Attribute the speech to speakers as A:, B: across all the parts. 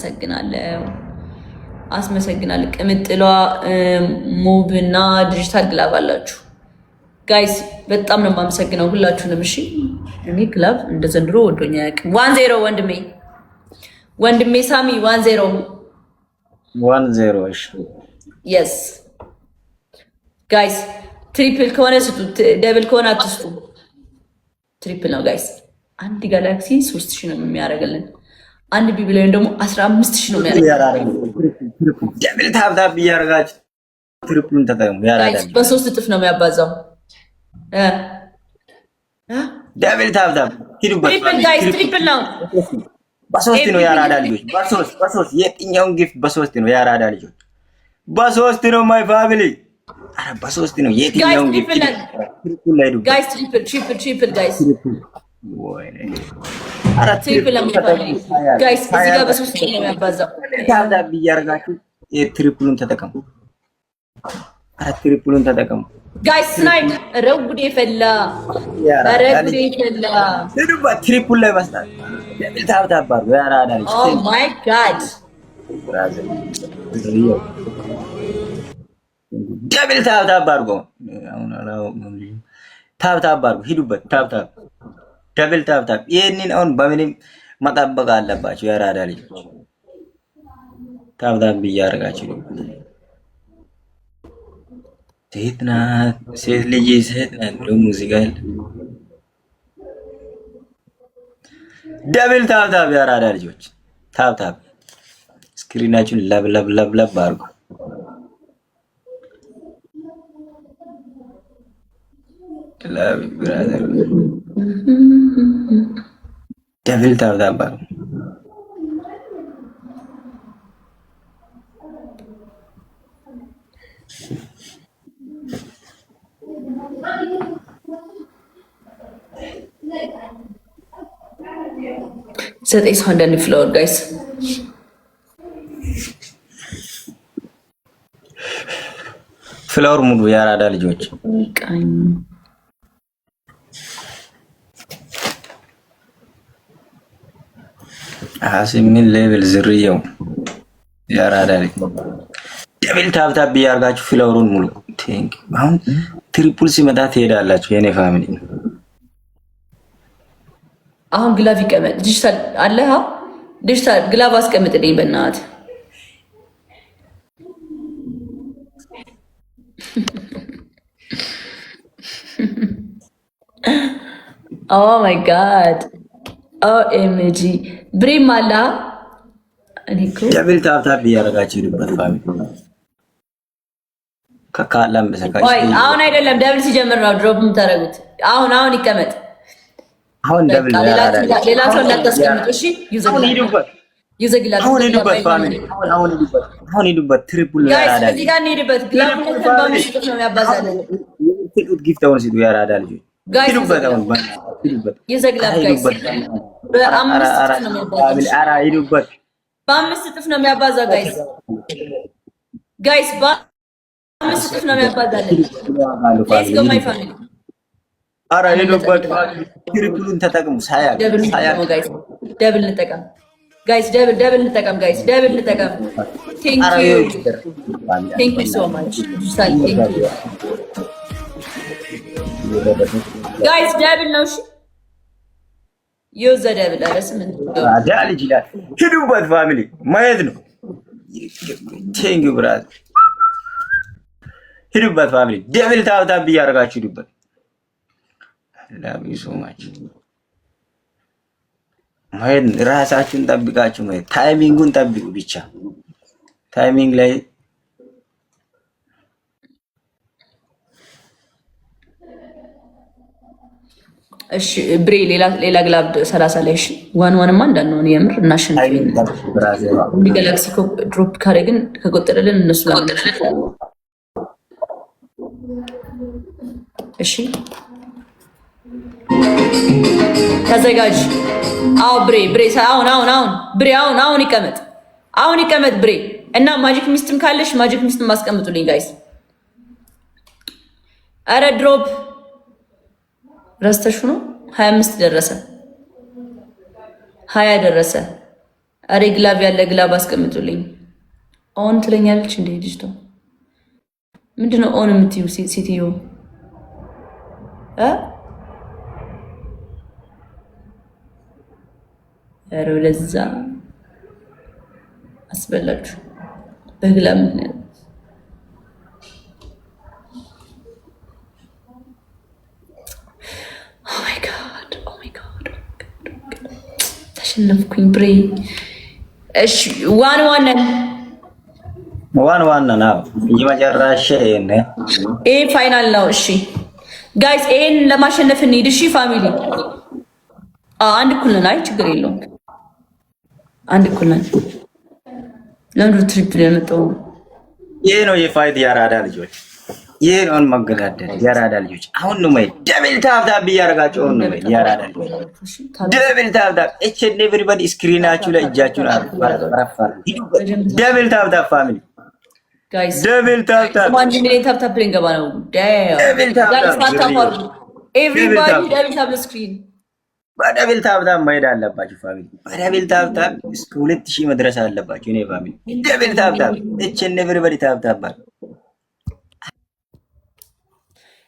A: አመሰግናለሁ አስመሰግናለሁ። ቅምጥሏ ሙብና ዲጂታል ግላብ አላችሁ ጋይስ፣ በጣም ነው የማመሰግነው ሁላችሁንም። እሺ እኔ ግላብ እንደ ዘንድሮ ወዶኛ ያቅም 1-0 ወንድሜ ሳሚ
B: 1-0 እሺ
A: የስ ጋይስ፣ ትሪፕል ከሆነ ስጡ፣ ደብል ከሆነ አትስጡ። ትሪፕል ነው ጋይስ። አንድ ጋላክሲ 3000 ነው የሚያደርግልን። አንድ ቢቢሊዮን ደግሞ 15000 ነው የሚያደርገው።
B: ደብል ታብታብ እያደረጋችሁ ትሪፕሉን ተጠቀሙ።
A: ጋይስ በሶስት እጥፍ ነው የሚያባዛው።
B: ደብል ታብታብ ሂዱበት።
A: ትሪፕል ጋይስ፣ ትሪፕል ነው።
B: በሶስት ነው ያራዳ ልጆች። በሶስት የትኛውን ጊፍት በሶስት ነው ያራዳ ልጆች። በሶስት ነው ማይ ፋሚሊ። አረ በሶስት ነው የትኛውን ጊፍት ትሪፕል ላይ ሄዱ
A: ጋይስ። ትሪፕል ጋይስ።
B: አረ
A: ትሪፕል ጋይስ፣ እዚህ ጋር በሶስት ነው የሚያባዛው።
B: ታብታብ እያደረጋችሁ የትሪፕሉን ተጠቀሙ። አረ ትሪፕሉን ተጠቀሙ
A: ጋይስ። ስናይፕ ረጉዴ ፈላ
B: ሄዱበት። ትሪፕል ላይ መስራት ደብል ታብታብ አድርጎ ያራዳ ልጅ።
A: ኦ ማይ ጋድ
B: ደብል ታብታብ አድርጎ ታብታብ አድርጎ ሂዱበት። ታብታብ ደብል ታብታብ። ይሄንን አሁን በምንም መጠበቅ አለባቸው ያራዳ ልጅ። ታብታብ እያደረጋችሁ ሴት ናት ሴት ልጅ ሴት ናት ብሎ ሙዚቃ ያለ ደብል ታብታብ ያራዳ ልጆች። ታብታብ ስክሪናችሁን ለብ አድርጉ። ደብል ታብታብ አድርጉ።
A: ዘጠኝ ሰው አንዳንድ ፍላወር ጋይስ፣
B: ፍላወር ሙሉ ያራዳ ልጆች። ምን ሌቭል ዝርየው ያራዳ ልጅ። ደብል ታብታብ እያደረጋችሁ ፍላወሩን ሙሉ። ቴንክ አሁን ትሪፕል ሲመጣ ትሄዳላችሁ የኔ ፋሚሊ።
A: አሁን ግላቭ ይቀመጥ። ዲጂታል አለ። ዲጂታል ግላቭ አስቀምጥልኝ በእናትህ። ኦ ማይ ጋድ ኦኤምጂ ብሬም አለ። እኔ እኮ
B: ደብል ታብታብ እያደረጋችሁ ይሉበት ፋሚሊ ከካላም በሰካሽ።
A: አሁን አይደለም ደብል ሲጀምር ነው ድሮፕ የምታደርጉት። አሁን ይቀመጥ።
B: አሁን ደብል
A: ሌላ ሰው እንዳታስቀምጡ እሺ። ይዘግላል።
B: አሁን ሄዱበት ፋሚሊ። አሁን ሄዱበት። ትሪፕል ያራዳ
A: እዚህ ጋር እንሄድበት። ግላብ በአምስት ነው የሚያባዛልን።
B: ትሪፕል ጊፍት አሁን ሲሉ ያራዳ ልጆች ሄዱበት። አሁን ሄዱበት።
A: ይዘግላል ጋይስ። በአምስት ነው የሚያባዛልን።
B: አራ ሄዱበት።
A: በአምስት እጥፍ ነው የሚያባዛው ጋይስ። በአምስት እጥፍ ነው የሚያባዛልን። ሌትስ ጎ ማይ ፋሚሊ።
B: አራ ሄዱበት። ትሪፕሉን ተጠቅሙ።
A: ደብል እንጠቀም ጋይስ። ደብል እንጠቀም ጋይስ። ደብል እንጠቀም። ቴንክ ዩ ሶ ማች ጋይስ። ደብል ነው እሺ። ዩዘ ደብል አለ ስምንት
B: ልጅ ይላል። ሂዱበት ፋሚሊ ማየት ነው። ቴንክ ዩ ብራዘር። ሂዱበት ፋሚሊ። ደብል ታብታብ እያደረጋችሁ ሂዱበት። ላቭ ዩ ሶ ማች ማየት። ራሳችሁን ጠብቃችሁ ማየት። ታይሚንጉን ጠብቁ ብቻ። ታይሚንግ ላይ
A: እሺ ብሬ ሌላ ግላብ 30 ላይ እሺ። ዋንማ እንዳንሆን የምር እናሸንፍ። እንዲ ጋላክሲ ድሮፕ ካደረግን ከቆጠረልን እነሱ ጋር እሺ። ተዘጋጅ። አዎ ብሬ አሁን ይቀመጥ ብሬ። እና ማጂክ ሚስትም ካለሽ ማጂክ ሚስትም ማስቀምጡልኝ ጋይስ። አረ ድሮፕ ረስተሹ ነው። 25 ደረሰ፣ 20 ደረሰ። አሬ ግላብ ያለ ግላብ አስቀምጡልኝ። ኦን ትለኛለች እንዴ ልጅቷ? ምንድነው ኦን የምትዩ ሴትዮ? ኧረ ወደዛ አስበላችሁ በግላብ ምክንያት ተሸነፍኩኝ ብሬ። እሺ ዋን
B: ነው የመጨረሻ ይሄ
A: ፋይናል ነው። እሺ ጋይስ ይሄን ለማሸነፍ እንሂድ። እሺ ፋሚሊ አንድ እኩል ነን። አይ ችግር የለውም አንድ እኩል ነን። ለምንድን ነው ትሪፕል የመጣው?
B: ይሄ ነው የፋይት ያራዳ ልጆች። ይሄ ነው መገዳደል ያራዳ ልጆች። አሁን ነው ማለት ደብል ታብታብ እያደረጋችሁ ነው ማለት ያራዳ ልጆች። ደብል ታብታብ እቺ ኤቭሪባዲ ስክሪናችሁ ላይ እጃችሁን አርጉ። ደብል ታብታብ ፋሚሊ
A: ጋይስ
B: ደብል ታብታብ
A: ማን ሚሊዮን ታብታብ ብለን ገባ ነው።
B: ደብል ታብታብ
A: ኤቭሪባዲ ደብል ታብ ስክሪን
B: በደብል ታብታብ መሄድ አለባችሁ ፋሚሊ። በደብል ታብታብ እስከ 2000 መድረስ አለባችሁ። እኔ ፋሚሊ ደብል ታብታብ እቺ ኤቭሪባዲ ታብታብ።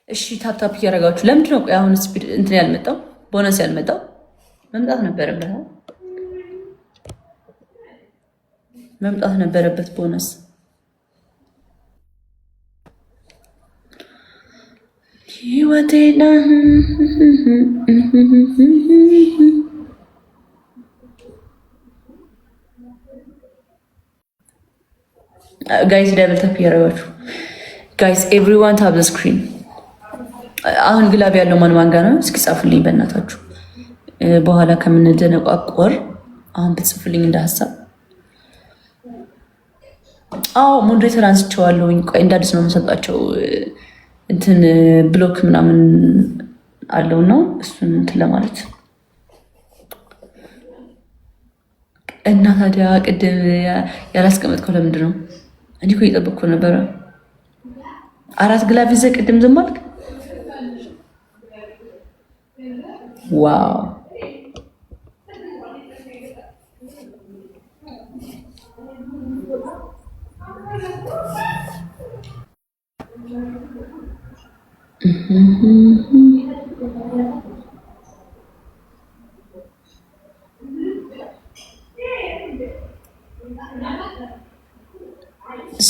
B: እሺ ታብታብ እያደረጋችሁ ለምንድን ነው ቆይ አሁን ስፒድ እንትን ያልመጣው? ቦነስ ያልመጣው መምጣት ነበረበት ቦነስ። ህይወቴና ጋይስ ደብል ታፕ እያደረጋችሁ ጋይስ ኤቭሪዋን ታብ ዘ ስክሪን። አሁን ግላብ ያለው ማን ጋር ነው? እስኪ ጻፉልኝ በእናታችሁ። በኋላ ከምንደነቋቆር አሁን ብትጽፉልኝ እንደ ሀሳብ። አዎ ሞዴሬተር አንስቼዋለሁኝ። ቆይ እንደ አዲስ ነው የምሰጣቸው። እንትን ብሎክ ምናምን አለው ነው እሱን እንትን ለማለት እና ታዲያ ቅድም ያላስቀመጥከው ለምንድን ነው? እኔ እኮ እየጠበቅኩ ነበረ። 4 ግላብ ይዘህ ቅድም ዝም አልክ። ዋው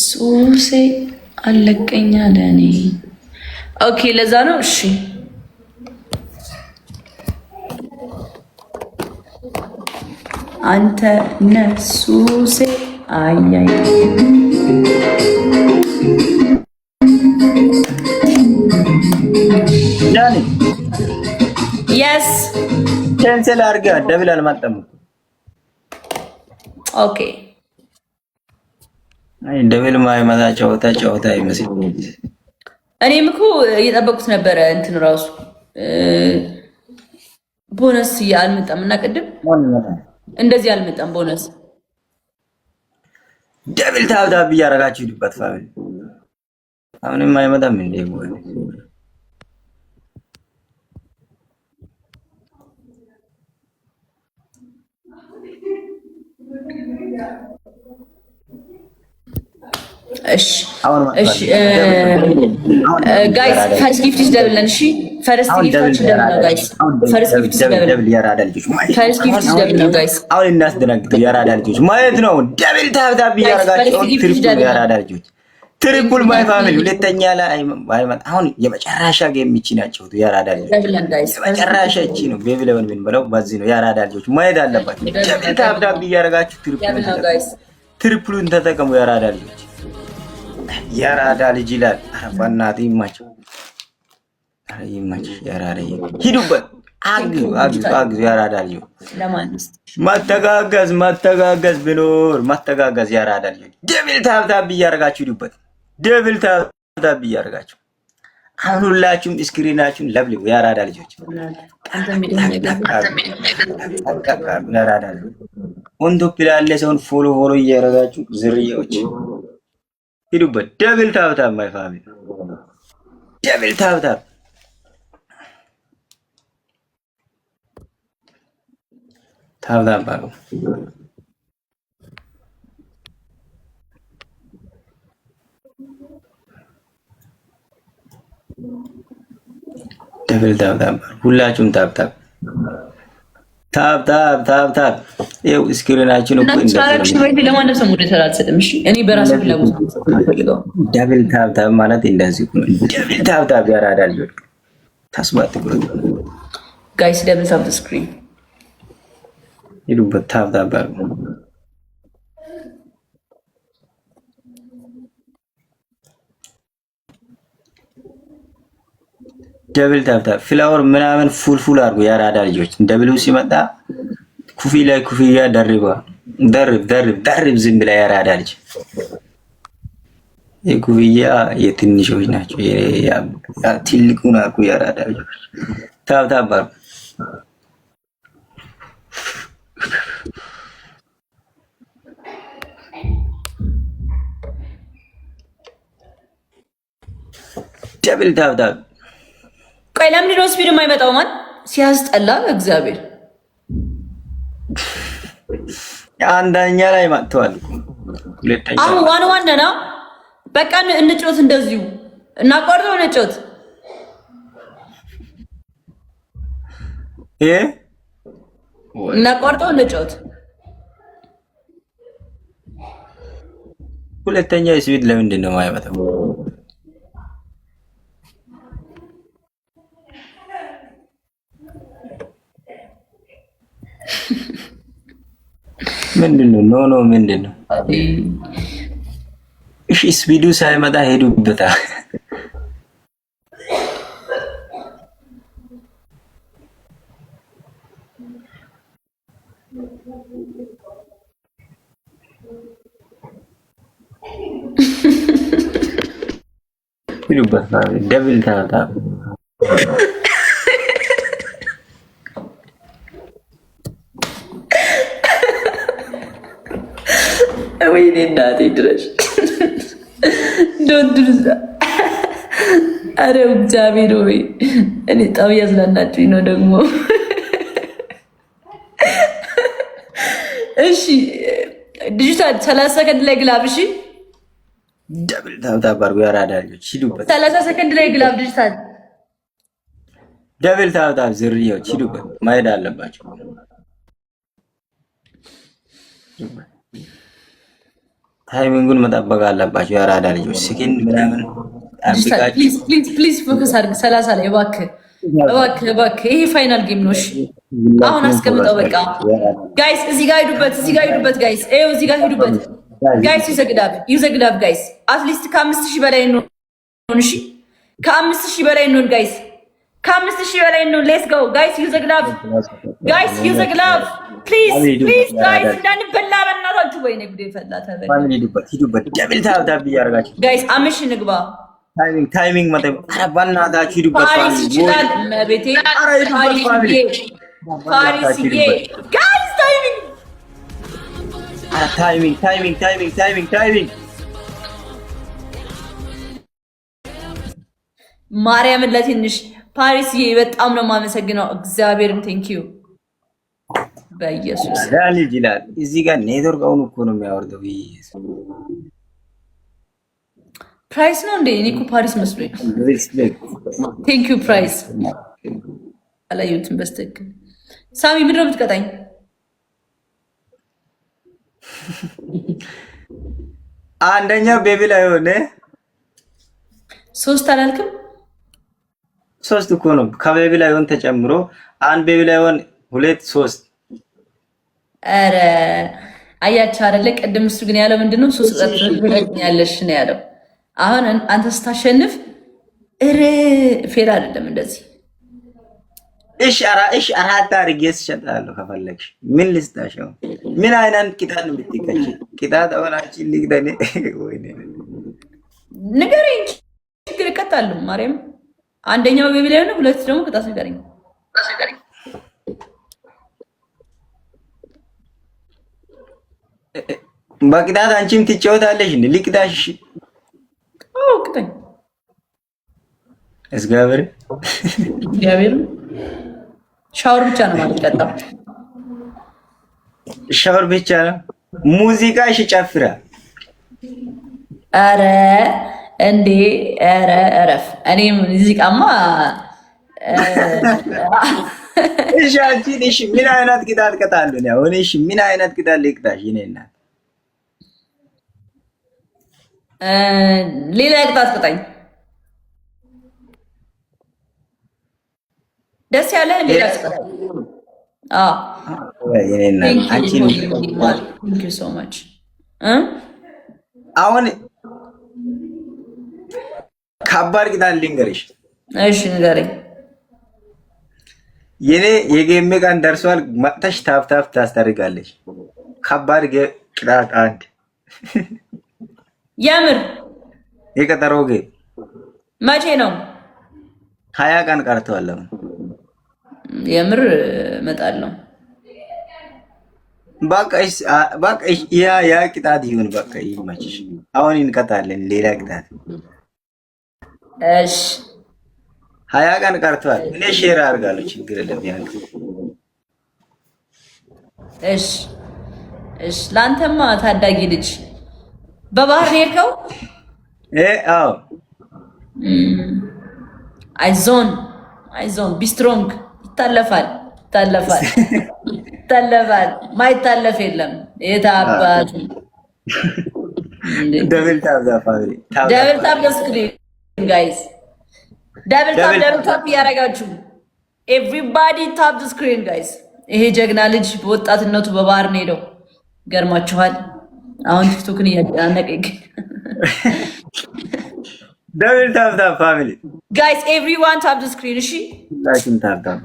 B: ሱሴ አለቀኛ ለኔ። ኦኬ ለዛ ነው። እሺ አንተ ነሱሴ አያይ ዳኒ
A: የስ
B: ካንሰል አድርጋ ደብል አልመጣም።
A: ኦኬ
B: አይ ደብል ማይመጣ ጨዋታ ይመስል
A: እኔም እኮ እየጠበቁት ነበረ። እንትን ራሱ ቦነስ አልመጣም እና ቅድም እንደዚህ አልመጣም ቦነስ።
B: ደብል ታብታብ እያደረጋችሁ ይዱበት ፋሚሊ። አሁንም አይመጣም እንዴ?
A: እሺ ጋይስ ፈርስት ጊፍት ኢዝ ደብል ነን። እሺ ፈርስት ጊፍት ደብል ነው ጋይስ። ፈርስት ጊፍት ደብል ያራዳ ልጆች ማየት። ፈርስት ጊፍት ደብል ነው ጋይስ። አሁን እናስደነግጥ ያራዳ ልጆች ማየት ነው። ደብል ታብታብ ያረጋችሁ ትሪፕል ያራዳ ልጆች ትሪፕል ማይ ፋሚሊ ሁለተኛ ላይ አይመጣ። አሁን የመጨረሻ ጌም እቺ ናቸው ያራዳ ልጆች። የመጨረሻ እቺ ነው ቤቢ ለምን ምን በለው በዚህ ነው ያራዳ ልጆች ማየት አለባችሁ። ደብል ታብታብ ያረጋችሁ ትሪፕል ነው ጋይስ። ትሪፕሉን ተጠቀሙ ያራዳ ልጆች። ያራዳ ልጅ ይላል። ኧረ በእናትህ ይማቸው፣ ኧረ ይማቸው ያራዳ ሂዱበት። አግዙ ያራዳ ልጅ። መተጋገዝ ቢኖር መተጋገዝ ያራዳ ልጅ። ደብል ታብታብ እያደረጋችሁ ሂዱበት። ደብል ታብታብ እያደረጋችሁ አሁን ሁላችሁም ስክሪናችሁን ለብልቡ ያራዳ ልጆች። ያራዳ ልጅ ወንዶ ፕላለ ሰውን ፎሎ እያደረጋችሁ ዝርያዎች ሂዱበት። ደብል ታብታብ ማይ ፋሚሊ ደብል ታብታብ ባሉ
B: ደብል ታብታብ ሁላችሁም ታብታብ ታብታብ ይኸው ስክሪናችን እኮ
A: ለማንም ሰው ሙድ አልሰጥም። እሺ እኔ በራሴ ፍላጎት ፈልገው
B: ደብል ታብታብ ማለት እንደዚህ ነው። ደብል ታብታብ ያራዳል ታስባት ብሎ
A: ጋይስ ደብል ታብ ስክሪን
B: ይሉበት ታብታብ ደብል ታብታብ ፍላወር ምናምን ፉል አድርጎ ያራዳ ልጆች ደብሉ ሲመጣ ኩፊ ላይ ኩፊያ ደርብ ዝም ብላ ያራዳ ልጅ የኩፊያ የትንሾች ናቸው። ትልቁን አድርጎ ያራዳ ልጆች ታብታብ አድርጎ ደብል ታብታብ
A: ቆይ ለምንድን ነው ስፒድ የማይመጣው? ማን ሲያስጠላ እግዚአብሔር።
B: አንደኛ ላይ መጥተዋል። ሁለተኛ
A: አሁን ዋን ነና በቃ እንጮት፣ እንደዚሁ እናቋርጠው እንጮት። እናቋርጠው እንጮት።
B: ሁለተኛ ስፒድ ለምንድን ነው የማይመጣው? ምንድነው? ኖ ምንድነው? እሺ ስፒዱ ሳይመጣ ሄዱበታ። ሄዱበታ ደብል ታታ
A: ወይኔ እናቴ ድረሽ ዶንድሩዛ። አረ እግዚአብሔር ወይ እኔ ጣው ያዝናናችሁኝ ነው ደግሞ። እሺ ዲጂታል 30 ሰከንድ ላይ ግላብ። እሺ
B: ደብል ታብታብ አድርጎ ያራዳልጆች ሂዱበት።
A: 30 ሰከንድ ላይ ግላብ። ዲጂታል
B: ደብል ታብታብ ዝርያዎች ሂዱበት። ማሄድ አለባቸው። ታይሚንጉን መጠበቅ አለባቸው። ያራዳ ልጆች ስኪን ምናምን
A: ፕሊዝ ፎከስ አድርግ። 30 ላይ እባክህ ይሄ ፋይናል ጌም ነው። እሺ አሁን አስቀምጠው በቃ ጋይስ። እዚህ ጋር ሂዱበት ጋይስ። ይኸው እዚህ ጋር ሂዱበት ጋይስ። ይዘግዳብ ጋይስ። አትሊስት ከ5000 በላይ ነው። እሺ ከ5000 በላይ ነው ጋይስ። ከ5000 በላይ ነው። ሌትስ ጎ ጋይስ። ይዘግዳብ ጋይስ። ይዘግዳብ ፕሊዝ ጋይስ። እንዳንበላ በእናታችሁ። ወይኔ ጉዴ ፈላ።
B: ሂዱበት ደብል ታብታብ እያደረጋችሁ
A: ጋይስ። አምሽ ንግባ።
B: ታይሚንግ መጠን ኧረ በእናታችሁ ሂዱበት።
A: ፓሪስ ይችላል መቤቴ። ፓሪስዬ ጋይስ። ታይሚንግ ማርያምን ለትንሽ ፓሪስዬ በጣም ነው የማመሰግነው። እግዚአብሔርም ቴንኪዩ በኢየሱስ
B: ልጅ ይላል። እዚህ ጋር ኔትወርክ አሁን እኮ ነው የሚያወርደው።
A: ፕራይስ ነው እንዴ? እኔ እኮ ፓሪስ መስሎኝ። ቴንኪዩ ፕራይስ። አላየሁትም በስተክል። ሳሚ ምንድን ነው የምትቀጣኝ?
B: አንደኛው ቤቢ ላይ ሆነ
A: 3 አላልክም?
B: 3 እኮ ነው ከቤቢ ላይ ሆን ተጨምሮ አንድ ቤቢ ላይ ሆን 2 3።
A: ኧረ አያችሁ አይደለ? ቅድም እሱ ግን ያለው ምንድነው? 3 ያለሽ ነው ያለው። አሁን አንተ ስታሸንፍ ፌር አይደለም እንደዚህ።
B: እሺ አራት አድርጌ እሰጥሃለሁ ከፈለግሽ። ምን ልስጣሽው? ምን አይነት ቅጣት ነው የምትቀጪ? ቅጣት አሁናችን ልግደኔ ወይኔ
A: ንገረኝ። ችግር እቀጣለሁ። ማርያም አንደኛው ቤቢ ላይ ነው፣ 2 ደግሞ ቅጣት ንገረኝ።
B: በቅጣት አንቺም ትጫወታለሽ እንዴ? ልቅጣሽ?
A: አዎ ቅጣኝ።
B: እግዚአብሔር
A: ሻወር ብቻ ነው ማለት ቀጣ።
B: ሻወር ብቻ ነው። ሙዚቃ ጨፍራ።
A: ኧረ እንዴ! ኧረ እረፍ። እኔ ሙዚቃማ
B: እሺ አንቺ እሺ ምን አይነት ቅጣት ቀጣለሁ ነው? እሺ ምን አይነት ቅጣት ልቅጣሽ? እኔ እናት
A: ሌላ ቅጣት ቅጣኝ። ደስ ያለ ሌላ ቅጣት።
B: እኔ እናት አንቺ
A: ቴንክ ዩ ሶ ማች።
B: አሁን ከባድ ቅጣት ልንገርሽ።
A: እሺ ንገረኝ።
B: የኔ የጌሜ ቀን ደርሷል። መጥተሽ ታፍታፍ ታስታርጋለሽ። ከባድ ቅጣት አንድ
A: የምር
B: የቀጠሮ
A: መቼ ነው?
B: 20 ቀን ቀርተዋል።
A: የምር እመጣለሁ።
B: በቃ ያ ቅጣት ይሁን። በቃ ይመችሽ። አሁን እንቀጣለን ሌላ ቅጣት።
A: እሺ
B: 20 ቀን ቀርተዋል። እኔ ሼር አድርጋለሁ። ችግር የለም። ያን
A: እሺ እሺ። ላንተማ ታዳጊ ልጅ በባህር ሄድከው?
B: አዎ።
A: አይዞን ቢ ስትሮንግ። ይታለፋል። ማይታለፍ የለም። የታባቱ
B: ደብል ታፕ
A: ስክሪን ጋይስ፣ ደብል ታፕ እያደረጋችሁ ኤቭሪባዲ ታፕ ስክሪን ጋይስ። ይሄ ጀግና ልጅ በወጣትነቱ በባህር ነው ሄደው። ገርማችኋል። አሁን ቲክቶክን እያጨናነቀ ይገኛል።
B: ደብል ታፕ ፋሚሊ
A: ጋይስ ኤቭሪዋን ታፕ ስክሪን። እሺ
B: ሁላችሁም ታፕ።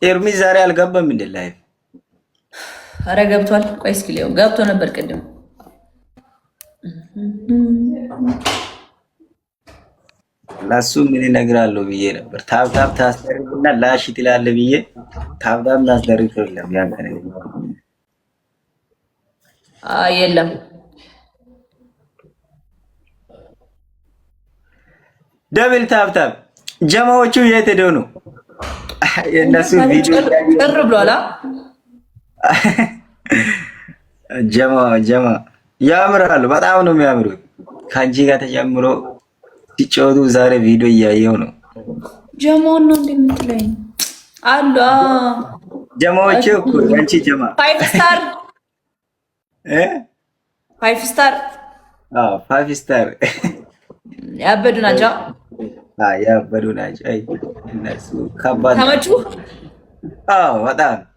B: ኤርሚ ዛሬ አልገባም እንደ ላይቭ?
A: አረ ገብቷል። ቆይ እስኪ ሊው ገብቶ ነበር ቅድም።
B: ለሱ ምን እነግራለሁ ብዬ ነበር። ታፕ ታስደርግና ላሽ ትላለህ ብዬ ታፕ እናስደርግ የለም። ያን ቀን
A: የለም።
B: ደብል ታፕ ጀማዎቹ የት ሄደው ነው? የነሱ ቪዲዮ
A: ቅር ብሏላ።
B: ጀማ ያምራሉ። በጣም ነው የሚያምሩት። ከአንቺ ጋር ተጨምሮ ሲጫወቱ ዛሬ ቪዲዮ እያየው ነው።
A: ጀማውን ነው እንደምትለኝ አሉ
B: ጀማዎቹ እኮ አንቺ ጀማ
A: 5 ስታር
B: 5 ስታር
A: ያበዱ ናቸው።
B: ያበዱ ናቸው። አይ እነሱ ከባድ
A: ተመቹ።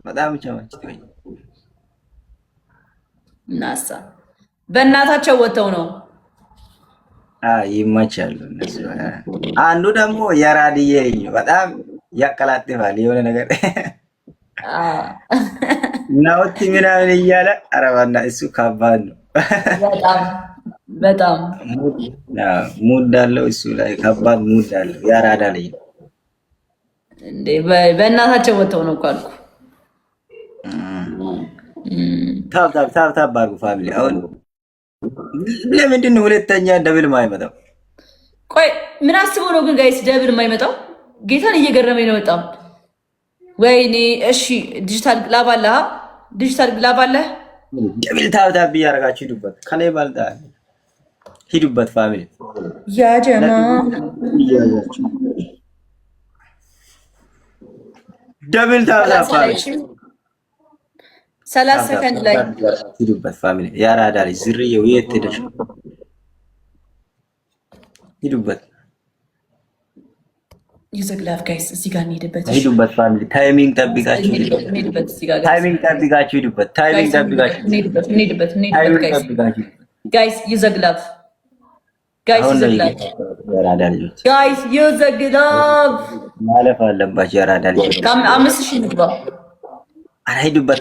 B: በጣም ተመቹ።
A: ናሳ በእናታቸው ወጥተው ነው።
B: ይመቻሉ እነሱ። አንዱ ደግሞ የራድዬ በጣም ያቀላጥፋል የሆነ ነገር ናውቲ ምናምን እያለ አረባና እሱ ከባድ ነው።
A: በጣም
B: ሙድ አለው እሱ ላይ ከባድ ሙድ አለው። ያራዳ ልጅ
A: እንዴ በእናታቸው ወጥተው ነው እኮ አልኩ።
B: ታፕ አድርጉ ፋሚሊ። አሁን ለምንድን ነው ሁለተኛ ደብል ማይመጣው?
A: ቆይ ምን አስበው ነው ግን ጋይስ ደብል ማይመጣው? ጌታን እየገረመኝ ነው በጣም። ወይኔ እሺ ዲጂታል ግላብ አለ።
B: ደብል ታፕ እያደረጋችሁ ሂዱበት። ከኔ ባልጣ ሂዱበት ፋሚሊ።
A: ያ ጀማ
B: ደብል ታፕ
A: 30 ሰከንድ ላይ
B: ሂዱበት ፋሚሊ። ያራዳ ልጅ ዝርዬው የት ሄደሽ? ሂዱበት
A: ይዘግላፍ ጋይስ እዚህ ጋር እንሄድበት።
B: ሂዱበት ፋሚሊ። ታይሚንግ ጠብቃችሁ
A: እንሄድበት። እዚህ ጋር
B: ታይሚንግ ጠብቃችሁ ሂዱበት። ታይሚንግ ጠብቃችሁ
A: እንሄድበት ጋይስ። ይዘግላፍ ጋይስ፣ ይዘግላፍ ጋይስ፣ ይዘግላፍ
B: ማለፍ አለባችሁ። ያራዳ ልጅ
A: 5000 ንግባ።
B: ሂዱበት።